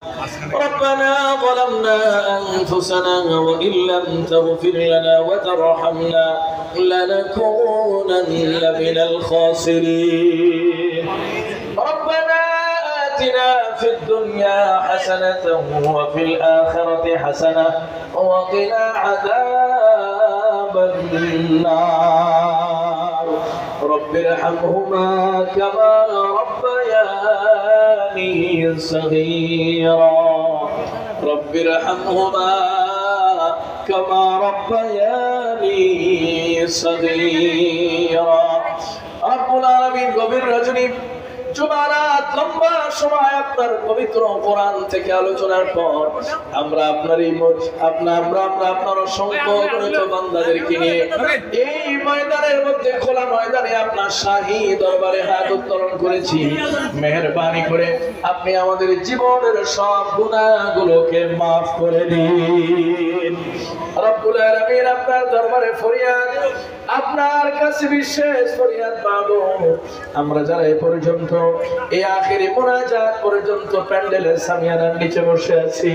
ربنا ظلمنا أنفسنا وإن لم تغفر لنا وترحمنا لنكونن من الخاسرين ربنا آتنا في الدنيا حسنة وفي الآخرة حسنة وقنا عذاب النار رب ارحمهما كما ربياني صغيرا رب ارحمهما كما ربياني صغيرا رب العالمين গভীর রজনী জুমারাত লম্বা সময় আপনার পবিত্র কোরআন থেকে আলোচনার পর আমরা আপনার অসংখ্য গণিত বান্দাদেরকে নিয়ে এই ময়দানের মধ্যে খোলা ময়দানে আপনার শাহী দরবারে হাত উত্তোলন করেছি। মেহেরবানি করে আপনি আমাদের জীবনের সব গুনাহগুলোকে মাফ করে দিন। রব্বুল আলামিন আপনার দরবারে ফরিয়াদ, আপনার কাছে বিশেষ ফরিয়াদ মাগো, আমরা যারা এই পর্যন্ত এই আখিরি মুনাজাত পর্যন্ত প্যান্ডেলের সামিয়ানার নিচে বসে আছি,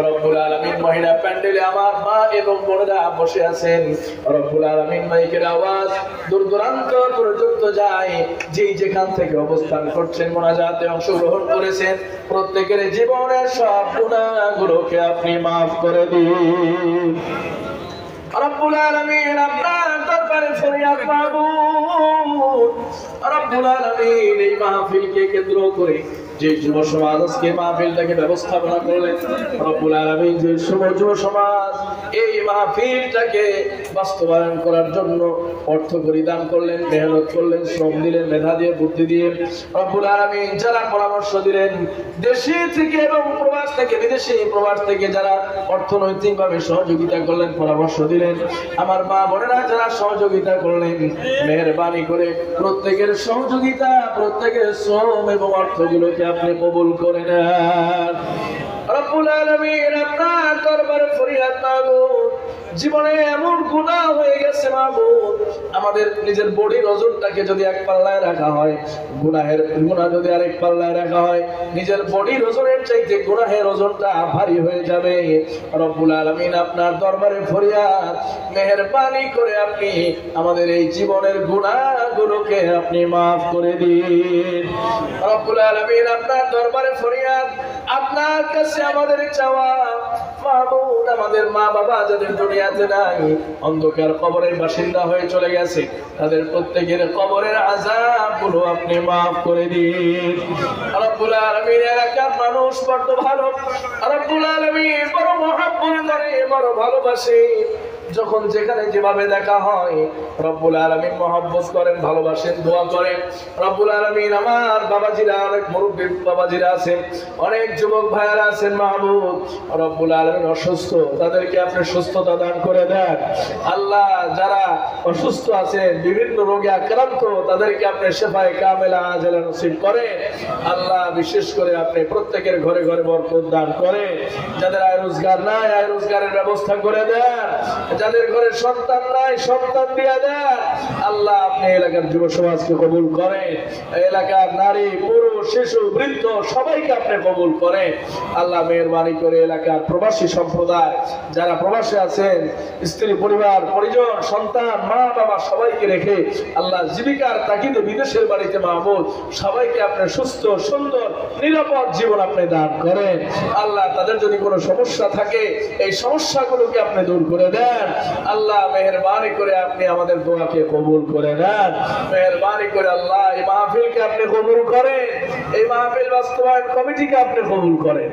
রব্বুল আলামিন মহিলা প্যান্ডেলে আমার মা এবং বোনেরা বসে আছেন, রব্বুল আলামিন মাইকের আওয়াজ দূর দূরান্ত পর্যন্ত যায়, যে যেখান থেকে অবস্থান করছেন মুনাজাতে অংশগ্রহণ করেছেন, প্রত্যেকের জীবনের সব গুনাহগুলোকে আপনি মাফ করে দিন। রব্বুল আলামিন আপনার দরবারে ফরিয়াদ মাবুদ, রব্বুল আলামিন এই মাহফিলকে কেন্দ্র করে যে যুব সমাজ আজকে মাহফিলটাকে ব্যবস্থাপনা করলেন, রব্বুল আলামিন যে যুব সমাজ এই মাহফিলটাকে বাস্তবায়ন করার জন্য অর্থ পরিদান করলেন, মেহনত করলেন, শ্রম দিলেন, মেধা দিয়ে, বুদ্ধি দিয়ে, রব্বুল আলামিন যারা পরামর্শ দিলেন দেশে থেকে এবং প্রবাস থেকে, বিদেশে প্রবাস থেকে যারা অর্থনৈতিকভাবে সহযোগিতা করলেন, পরামর্শ দিলেন, আমার মা বোনেরা যারা সহযোগিতা করলেন, মেহেরবানি করে প্রত্যেকের সহযোগিতা, প্রত্যেকের শ্রম এবং অর্থগুলোকে আপনি কবুল করে নেন। রব্বুল আলামিন আপনার দরবারে ফরিয়াদ মাবুদ, জীবনে এমন গুনাহ হয়ে গেছে মাবুদ, আমাদের নিজের বডির ওজনটাকে যদি এক পাল্লায় রাখা হয়, গুনাহ যদি আরেক পাল্লায় রাখা হয়, নিজের বডির ওজনের চাইতে গুনাহের ওজনটা ভারী হয়ে যাবে। রব্বুল আলামিন আপনার দরবারে ফরিয়াদ, মেহেরবানি করে আপনি আমাদের এই জীবনের গুনাহগুলোকে আপনি মাফ করে দিন। রব্বুল আলামিন আপনার দরবারে ফরিয়াদ, আপনার কাছে আমাদের চাওয়া মাবুদ, আমাদের মা বাবা যাদের দুনিয়াতে নাই, অন্ধকার কবরের বাসিন্দা হয়ে চলে গেছে, তাদের প্রত্যেকের কবরের আযাবগুলো আপনি মাফ করে দিন। রব্বুল আলামিন এলাকার মানুষ বড় ভালো, রব্বুল আলামিন বড় মহব্বত করে, বড় ভালোবাসে, যখন যেখানে যেভাবে দেখা হয় রব্বুল আলামিন মহব্বত করেন, ভালোবাসেন, দোয়া করেন। রব্বুল আলামিন আমার বাবাজিরা, অনেক মুরব্বী বাবাজিরা আছেন, অনেক যুবক ভাইয়ারা আছেন মাহবুব, রব্বুল আলামিন অসুস্থ, তাদেরকে আপনি সুস্থতা দান করে দেন। আল্লাহ যারা অসুস্থ আছেন, বিভিন্ন রোগে আক্রান্ত, তাদেরকে আপনি শিফায়ে কামেলা আজেলা নসিব করেন। আল্লাহ বিশেষ করে আপনি প্রত্যেকের ঘরে ঘরে বরকত দান করেন। যাদের আয় রোজগার নাই, আয় রোজগারের ব্যবস্থা করে দেন। যাদের ঘরে সন্তান নাই, সন্তান দিয়ে দেন। আল্লাহ আপনি এলাকার যুব সমাজকে কবুল করেন, এলাকার নারী, পুরুষ, শিশু, বৃদ্ধ সবাইকে আপনি কবুল করেন। আল্লাহ মেহেরবানি করে এলাকার প্রবাসী সম্প্রদায় যারা প্রবাসে আছেন, স্ত্রী, পরিবার, পরিজন, সন্তান, মা বাবা সবাইকে রেখে আল্লাহ জীবিকার তাগিদে বিদেশের বাড়িতে মাহমুদ সবাইকে আপনি সুস্থ, সুন্দর, নিরাপদ জীবন আপনি দান করেন। আল্লাহ তাদের যদি কোনো সমস্যা থাকে, এই সমস্যাগুলোকে আপনি দূর করে দেন। আল্লাহ মেহেরবানি করে আপনি আমাদের দোয়াকে কবুল করে নেন। মেহেরবানি করে আল্লাহ এই মাহফিলকে আপনি কবুল করেন, এই মাহফিল বাস্তবায়ন কমিটিকে আপনি কবুল করেন।